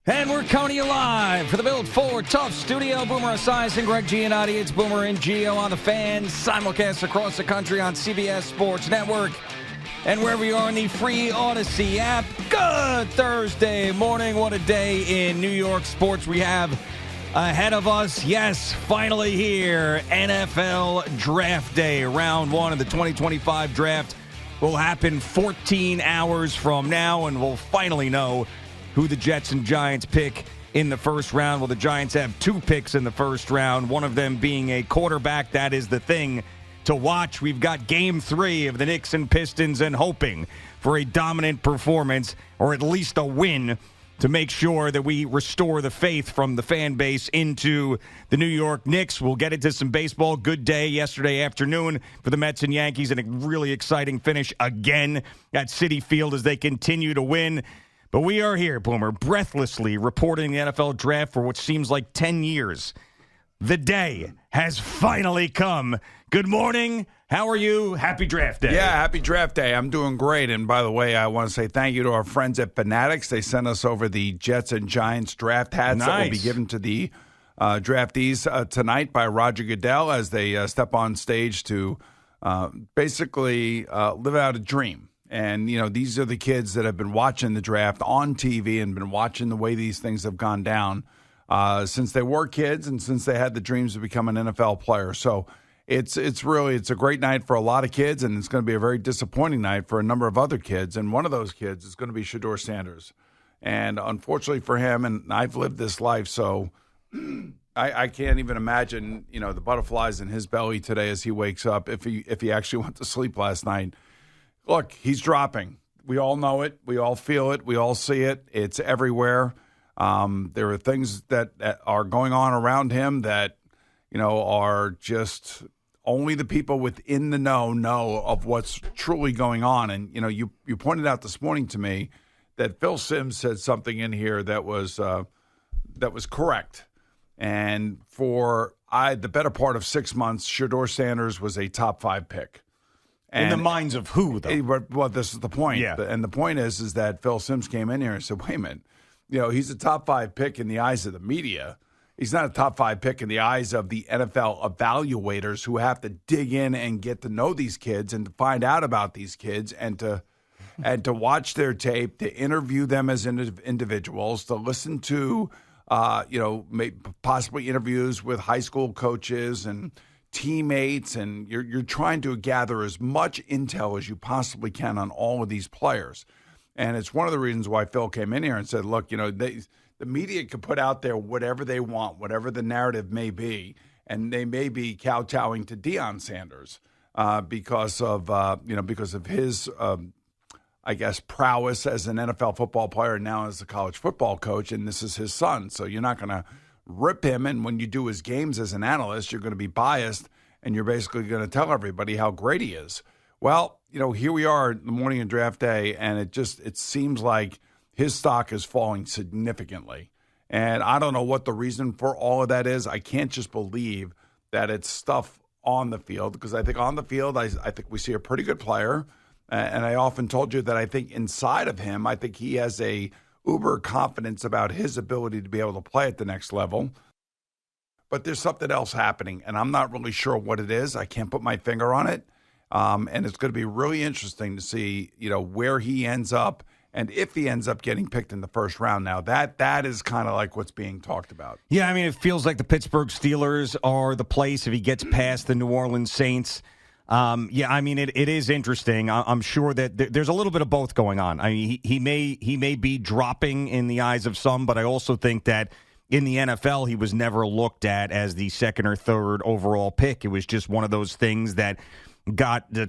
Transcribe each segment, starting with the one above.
And we're coming to you live for the Built Ford Tough Studio. Boomer Esiason, Greg Giannotti. It's Boomer and Gio on the Fan. Simulcast across the country on CBS Sports Network. And wherever you are in the free Odyssey app. Good Thursday morning. What a day in New York sports we have ahead of us. Yes, finally here. NFL Draft Day. Round one of the 2025 draft will happen 14 hours from now. And we'll finally know who the Jets and Giants pick in the first round. Well, the Giants have two picks in the first round, one of them being a quarterback. That is the thing to watch. We've got game 3 of the Knicks and Pistons and hoping for a dominant performance or at least a win to make sure that we restore the faith from the fan base into the New York Knicks. We'll get into some baseball. Good day yesterday afternoon for the Mets and Yankees, and a really exciting finish again at Citi Field as they continue to win. But we are here, Boomer, breathlessly reporting the NFL draft for what seems like 10 years. The day has finally come. Good morning. How are you? Happy draft day. Yeah, happy draft day. I'm doing great. And by the way, I want to say thank you to our friends at Fanatics. They sent us over the Jets and Giants draft hats that will be given to the draftees tonight by Roger Goodell as they step on stage to basically live out a dream. And, you know, these are the kids that have been watching the draft on TV and been watching the way these things have gone down since they were kids and since they had the dreams to become an NFL player. So it's a great night for a lot of kids, and it's going to be a very disappointing night for a number of other kids. And one of those kids is going to be Shedeur Sanders. And unfortunately for him, and I've lived this life, so I can't even imagine, you know, the butterflies in his belly today as he wakes up if he actually went to sleep last night. Look, he's dropping. We all know it. We all feel it. We all see it. It's everywhere. There are things that are going on around him that, you know, are just only the people within the know of what's truly going on. And, you know, you pointed out this morning to me that Phil Simms said something in here that was correct. And for the better part of 6 months, Shedeur Sanders was a top 5 pick. In the minds of who, though? Well, this is the point. Yeah. And the point is that Phil Simms came in here and said, wait a minute, you know, he's a top 5 pick in the eyes of the media. He's not a top 5 pick in the eyes of the NFL evaluators who have to dig in and get to know these kids and to find out about these kids and to watch their tape, to interview them as individuals, to listen to, possibly interviews with high school coaches and teammates, and you're trying to gather as much intel as you possibly can on all of these players. And it's one of the reasons why Phil came in here and said, look, you know, the media can put out there whatever they want, whatever the narrative may be, and they may be kowtowing to Deion Sanders because of his, I guess, prowess as an NFL football player and now as a college football coach, and this is his son. So you're not going to rip him, and when you do his games as an analyst, you're going to be biased, and you're basically going to tell everybody how great he is. Well, you know, here we are in the morning of draft day, and it seems like his stock is falling significantly. And I don't know what the reason for all of that is. I can't just believe that it's stuff on the field, because I think on the field, I think we see a pretty good player. And I often told you that I think inside of him, I think he has a uber confidence about his ability to be able to play at the next level. But there's something else happening, and I'm not really sure what it is. I can't put my finger on it. And it's going to be really interesting to see, you know, where he ends up and if he ends up getting picked in the first round. Now, that is kind of like what's being talked about. Yeah, I mean, it feels like the Pittsburgh Steelers are the place if he gets past the New Orleans Saints. Yeah, I mean, it is interesting. I'm sure that there's a little bit of both going on. I mean, he may be dropping in the eyes of some, but I also think that in the NFL, he was never looked at as the second or third overall pick. It was just one of those things that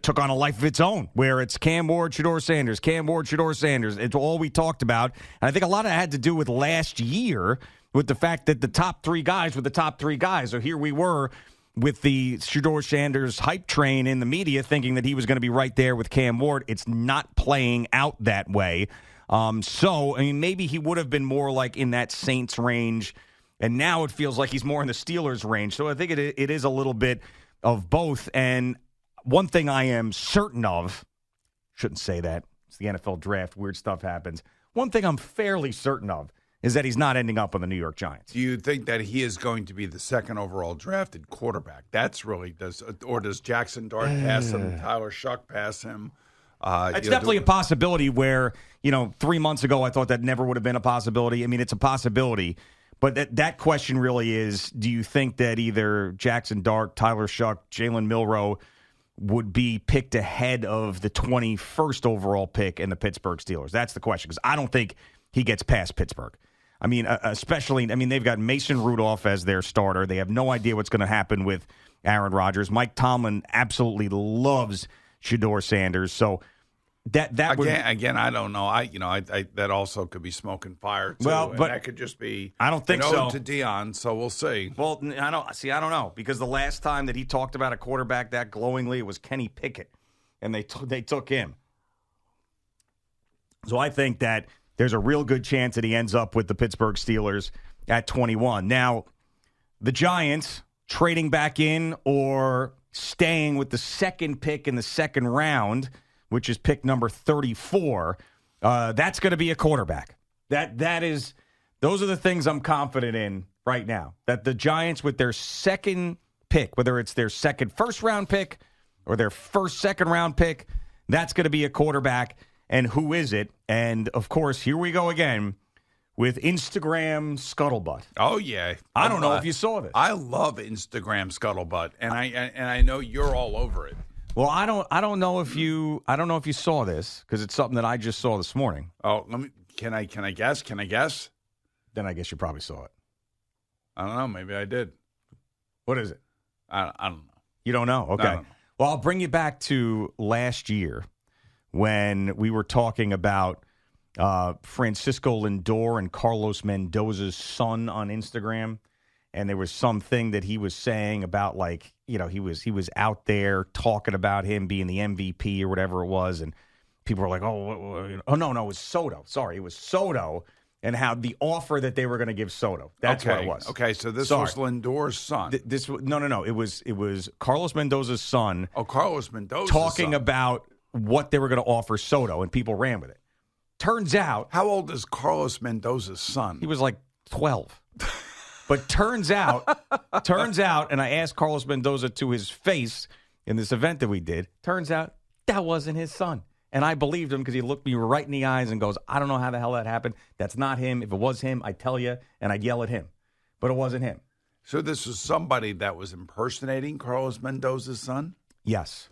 took on a life of its own, where it's Cam Ward, Shedeur Sanders, Cam Ward, Shedeur Sanders. It's all we talked about. And I think a lot of it had to do with last year, with the fact that the top 3 guys were the top 3 guys. So here we were with the Shedeur Sanders hype train in the media, thinking that he was going to be right there with Cam Ward. It's not playing out that way. So, I mean, maybe he would have been more like in that Saints range, and now it feels like he's more in the Steelers range. So I think it is a little bit of both. And one thing I am certain of, shouldn't say that, it's the NFL draft, weird stuff happens. One thing I'm fairly certain of is that he's not ending up on the New York Giants. Do you think that he is going to be the second overall drafted quarterback? That's really does Jackson Dart pass him? Tyler Shuck pass him? It's definitely a possibility where, 3 months ago I thought that never would have been a possibility. I mean, it's a possibility. But that question really is, do you think that either Jackson Dart, Tyler Shuck, Jalen Milroe would be picked ahead of the 21st overall pick in the Pittsburgh Steelers? That's the question, because I don't think he gets past Pittsburgh. I mean, they've got Mason Rudolph as their starter. They have no idea what's going to happen with Aaron Rodgers. Mike Tomlin absolutely loves Shedeur Sanders. So that again, I don't know. I that also could be smoke and fire too. Well, but that could just be I don't think so. To Dion, so we'll see. Well, I don't know, because the last time that he talked about a quarterback that glowingly, it was Kenny Pickett, and they took him. So I think that there's a real good chance that he ends up with the Pittsburgh Steelers at 21. Now, the Giants trading back in or staying with the second pick in the second round, which is pick number 34, that's going to be a quarterback. Those are the things I'm confident in right now. That the Giants, with their second pick, whether it's their second first-round pick or their first second-round pick, that's going to be a quarterback. And who is it? And, of course, here we go again with Instagram scuttlebutt. Oh, yeah. I don't know if you saw this. I love Instagram scuttlebutt, and I know you're all over it. Well, I don't know if you saw this, because it's something that I just saw this morning. Oh, can I guess? Then I guess you probably saw it. I don't know. Maybe I did. What is it? I don't know. You don't know? Okay. I don't know. Well, I'll bring you back to last year when we were talking about Francisco Lindor and Carlos Mendoza's son on Instagram. And there was something that he was saying about, like, he was out there talking about him being the MVP or whatever it was. And people were like, no, it was Soto. Sorry, it was Soto, and how the offer that they were going to give Soto. That's what it was. Okay, so this was Lindor's son. No. It was Carlos Mendoza's son. Oh, Carlos Mendoza's talking son. about what they were going to offer Soto, and people ran with it. Turns out, how old is Carlos Mendoza's son? He was like 12. But turns out, and I asked Carlos Mendoza to his face in this event that we did, turns out that wasn't his son. And I believed him because he looked me right in the eyes and goes, I don't know how the hell that happened. That's not him. If it was him, I'd tell you, and I'd yell at him. But it wasn't him. So this was somebody that was impersonating Carlos Mendoza's son? Yes.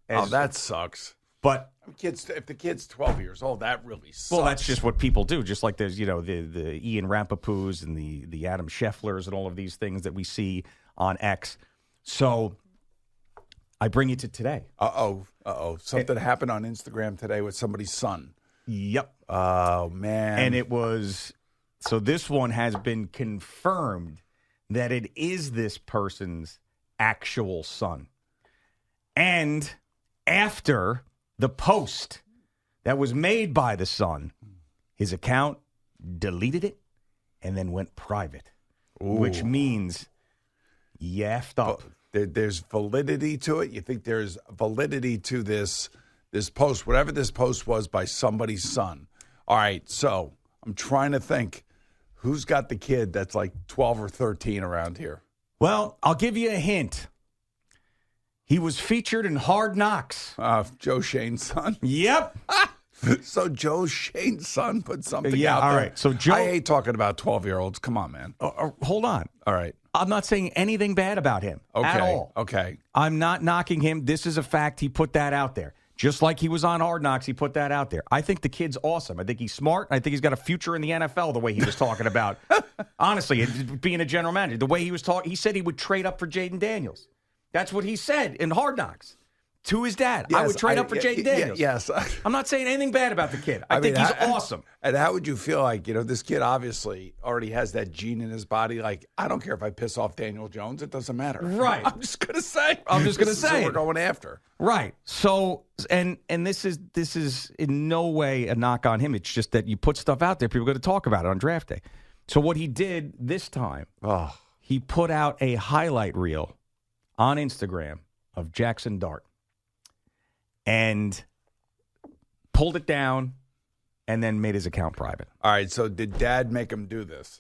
That sucks. But if the kid's 12 years old, that really sucks. Well, that's just what people do. Just like there's, the Ian Rapapoos and the Adam Schefflers and all of these things that we see on X. So I bring you to today. Something happened on Instagram today with somebody's son. Yep. Oh, man. And it was, so this one has been confirmed that it is this person's actual son. And after the post that was made by the son, his account deleted it and then went private. Ooh. Which means you effed up. There's validity to it? You think there's validity to this post, whatever this post was by somebody's son? All right, so I'm trying to think who's got the kid that's like 12 or 13 around here. Well, I'll give you a hint. He was featured in Hard Knocks. Joe Shane's son? Yep. So Joe Shane's son put something out all there. Right. So Joe, I hate talking about 12-year-olds. Come on, man. Hold on. All right. I'm not saying anything bad about him at all. Okay. I'm not knocking him. This is a fact. He put that out there. Just like he was on Hard Knocks, he put that out there. I think the kid's awesome. I think he's smart. I think he's got a future in the NFL the way he was talking about. Honestly, being a general manager. The way he was talking, he said he would trade up for Jaden Daniels. That's what he said in Hard Knocks to his dad. Yes, I would trade up for Jaden Daniels. Yes. I'm not saying anything bad about the kid. I think he's awesome. And how would you feel like, this kid obviously already has that gene in his body. Like, I don't care if I piss off Daniel Jones. It doesn't matter. Right. I'm just going to say. This is what we're going after. Right. So, and this is in no way a knock on him. It's just that you put stuff out there, people are going to talk about it on draft day. So what he did this time, he put out a highlight reel on Instagram of Jackson Dart and pulled it down and then made his account private. All right, so did Dad make him do this?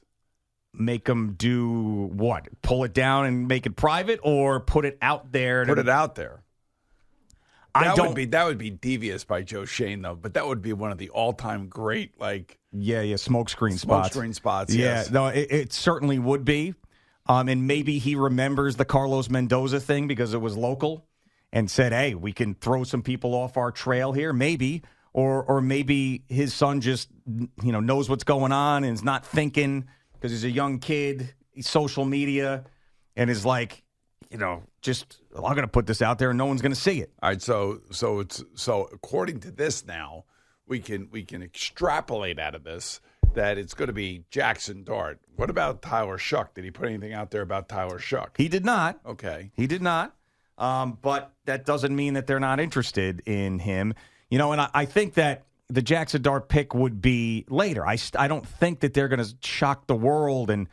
Make him do what? Pull it down and make it private, or put it out there? Put it out there. That would be devious by Joe Shane, though. But that would be one of the all-time great, smokescreen spots. Smokescreen spots. Yeah, yes. no, it certainly would be. And maybe he remembers the Carlos Mendoza thing because it was local, and said, "Hey, we can throw some people off our trail here." Maybe, or maybe his son just knows what's going on and is not thinking because he's a young kid. He's social media, and is like, just I'm going to put this out there and no one's going to see it. All right, so according to this now, we can extrapolate out of this that it's going to be Jackson Dart. What about Tyler Shuck? Did he put anything out there about Tyler Shuck? He did not. Okay. He did not. But that doesn't mean that they're not interested in him. And I think that the Jackson Dart pick would be later. I don't think that they're going to shock the world and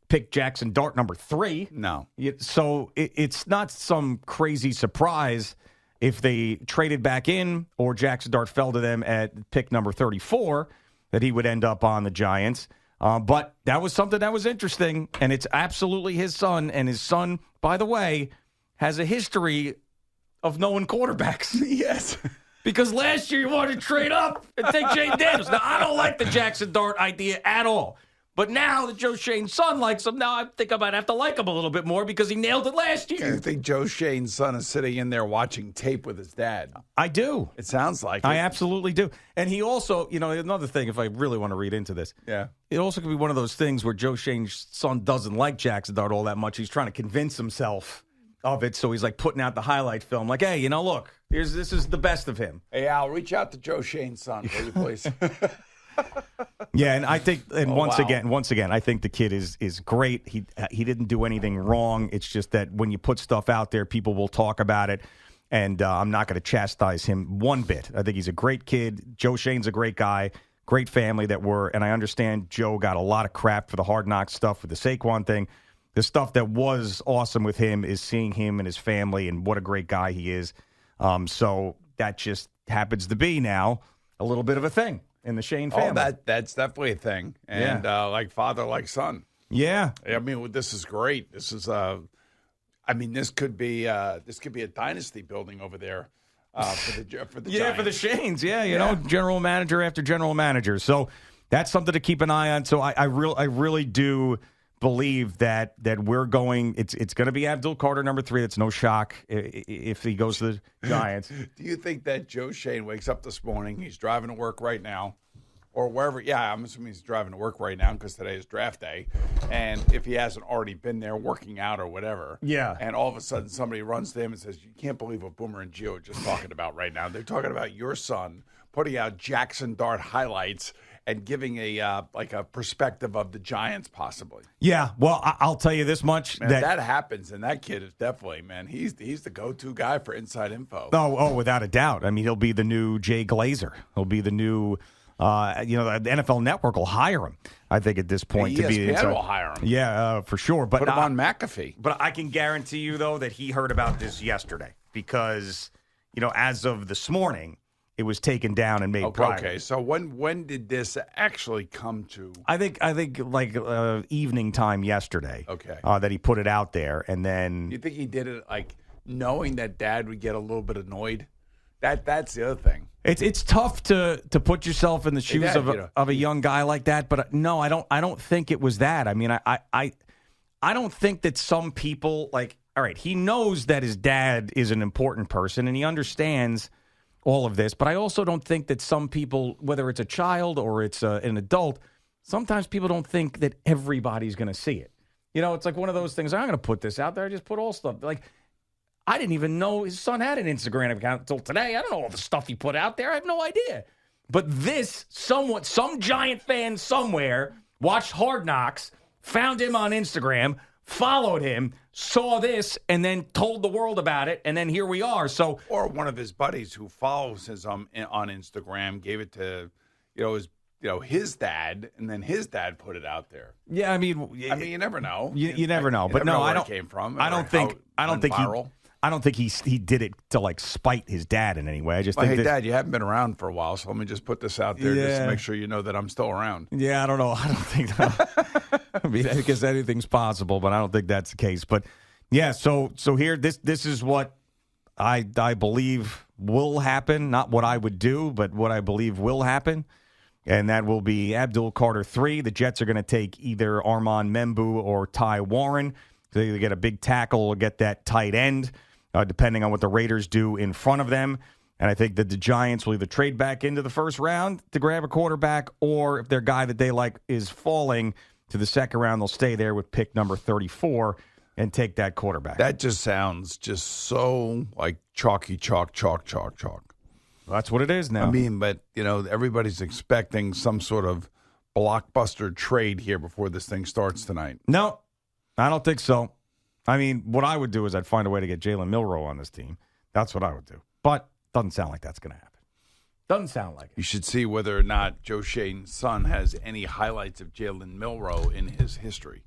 pick Jackson Dart number 3. No. So it's not some crazy surprise if they traded back in or Jackson Dart fell to them at pick number 34 that he would end up on the Giants. But that was something that was interesting, and it's absolutely his son. And his son, by the way, has a history of knowing quarterbacks. Yes. Because last year you wanted to trade up and take Jaden Daniels. Now, I don't like the Jackson Dart idea at all. But now that Joe Shane's son likes him, now I think I might have to like him a little bit more because he nailed it last year. Do you think Joe Shane's son is sitting in there watching tape with his dad? I do. It sounds like I it. absolutely do. And he also, another thing, if I really want to read into this, it also could be one of those things where Joe Shane's son doesn't like Jackson Dart all that much. He's trying to convince himself of it, so he's like putting out the highlight film, like, hey, look, this is the best of him. Hey, Al, reach out to Joe Shane's son, will you please? Yeah, and I think, once again, I think the kid is great. He didn't do anything wrong. It's just that when you put stuff out there, people will talk about it, and I'm not going to chastise him one bit. I think he's a great kid. Joe Shane's a great guy, great family and I understand Joe got a lot of crap for the Hard Knocks stuff with the Saquon thing. The stuff that was awesome with him is seeing him and his family and what a great guy he is. So that just happens to be now a little bit of a thing in the Shane family. Oh, that's definitely a thing. And like father, like son. Yeah. I mean, this is great. This is this could be a dynasty building over there for the Giants. For the Shanes. Yeah, general manager after general manager. So that's something to keep an eye on. So I really do believe that we're going. It's going to be Abdul Carter number 3. That's no shock if he goes to the Giants. Do you think that Joe Shane wakes up this morning? He's driving to work right now, or wherever. Yeah, I'm assuming he's driving to work right now because today is draft day. And if he hasn't already been there working out or whatever, and all of a sudden somebody runs to him and says, "You can't believe what Boomer and Gio are just talking about right now. They're talking about your son putting out Jackson Dart highlights." And giving a perspective of the Giants, possibly. Yeah, well, I'll tell you this much: man, that happens, and that kid is definitely, man. He's the go-to guy for inside info. Oh, without a doubt. I mean, he'll be the new Jay Glazer. He'll be the new, the NFL Network will hire him. I think at this point to be inside. Will hire him. Yeah, for sure. But put him on McAfee. But I can guarantee you though that he heard about this yesterday because, as of this morning. It was taken down and made private. Okay, so when did this actually come to? I think like evening time yesterday. Okay, that he put it out there, and then you think he did it like knowing that Dad would get a little bit annoyed? That's the other thing. It's tough to put yourself in the shoes of a young guy like that, but no, I don't think it was that. I mean, I don't think that some people all right, he knows that his dad is an important person and he understands all of this, but I also don't think that some people, whether it's a child or it's an adult, sometimes people don't think that everybody's going to see it. It's like one of those things. I'm going to put this out there. I just put all stuff. Like, I didn't even know his son had an Instagram account until today. I don't know all the stuff he put out there. I have no idea. But some Giant fan somewhere watched Hard Knocks, found him on Instagram, followed him, saw this, and then told the world about it, and then here we are. So, or one of his buddies who follows his on Instagram gave it to his dad, and then his dad put it out there. Yeah, I mean, you never know. You never know. But no, I I don't. Where it came from. I don't think I don't think he did it to like spite his dad in any way. I just think hey, Dad, you haven't been around for a while, so let me just put this out there just to make sure you know that I'm still around. Yeah, I don't know. I don't think that. I mean, I guess anything's possible, but I don't think that's the case. But yeah, so here, this is what I believe will happen. Not what I would do, but what I believe will happen. And that will be Abdul Carter 3. The Jets are going to take either Armand Membu or Ty Warren. They either get a big tackle or get that tight end, depending on what the Raiders do in front of them. And I think that the Giants will either trade back into the first round to grab a quarterback, or if their guy that they like is falling to the second round, they'll stay there with pick number 34 and take that quarterback. That just sounds just so like chalky, chalk. Well, that's what it is now. I mean, but, everybody's expecting some sort of blockbuster trade here before this thing starts tonight. No, I don't think so. I mean, what I would do is I'd find a way to get Jalen Milroe on this team. That's what I would do. But doesn't sound like that's going to happen. Doesn't sound like it. You should see whether or not Joe Shane's son has any highlights of Jalen Milroe in his history.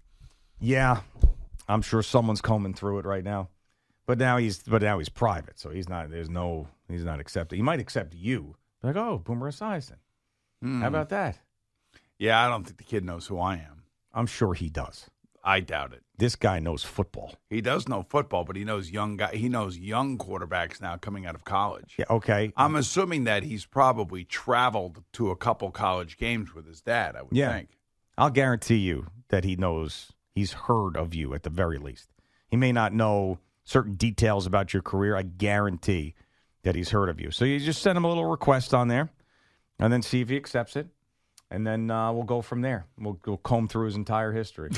Yeah, I'm sure someone's combing through it right now. But now he's private, so he's not accepted. He might accept you. Like, oh, Boomer Esiason. How about that? Yeah, I don't think the kid knows who I am. I'm sure he does. I doubt it. This guy knows football. He does know football, but he knows young quarterbacks now coming out of college. Yeah, okay. I'm assuming that he's probably traveled to a couple college games with his dad, I would think. I'll guarantee you that he knows, he's heard of you at the very least. He may not know certain details about your career. I guarantee that he's heard of you. So you just send him a little request on there and then see if he accepts it. And then we'll go from there. We'll comb through his entire history.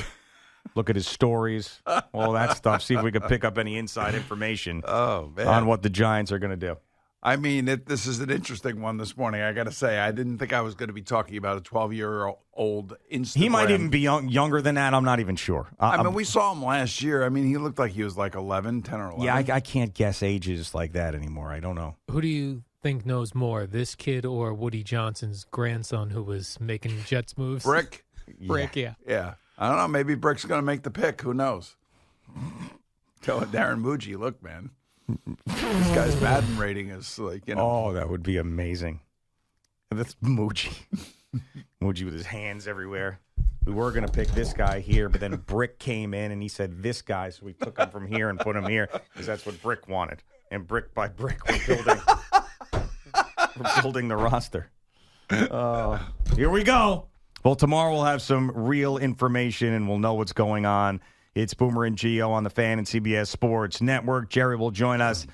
Look at his stories, all that stuff. See if we can pick up any inside information on what the Giants are going to do. I mean, this is an interesting one this morning. I got to say, I didn't think I was going to be talking about a 12-year-old Instagram. He might even be younger than that. I'm not even sure. I mean, we saw him last year. I mean, he looked like he was like 10 or 11. Yeah, I can't guess ages like that anymore. I don't know. Who do you think knows more, this kid or Woody Johnson's grandson who was making Jets moves? Brick? Brick, yeah. Yeah. I don't know. Maybe Brick's going to make the pick. Who knows? Telling Darren Muji, look, man. This guy's Madden rating is like, Oh, that would be amazing. That's Muji. Muji with his hands everywhere. We were going to pick this guy here, but then Brick came in and he said this guy, so we took him from here and put him here because that's what Brick wanted. And brick by brick, we're building the roster. Here we go. Well, tomorrow we'll have some real information and we'll know what's going on. It's Boomer and Gio on the Fan and CBS Sports Network. Jerry will join us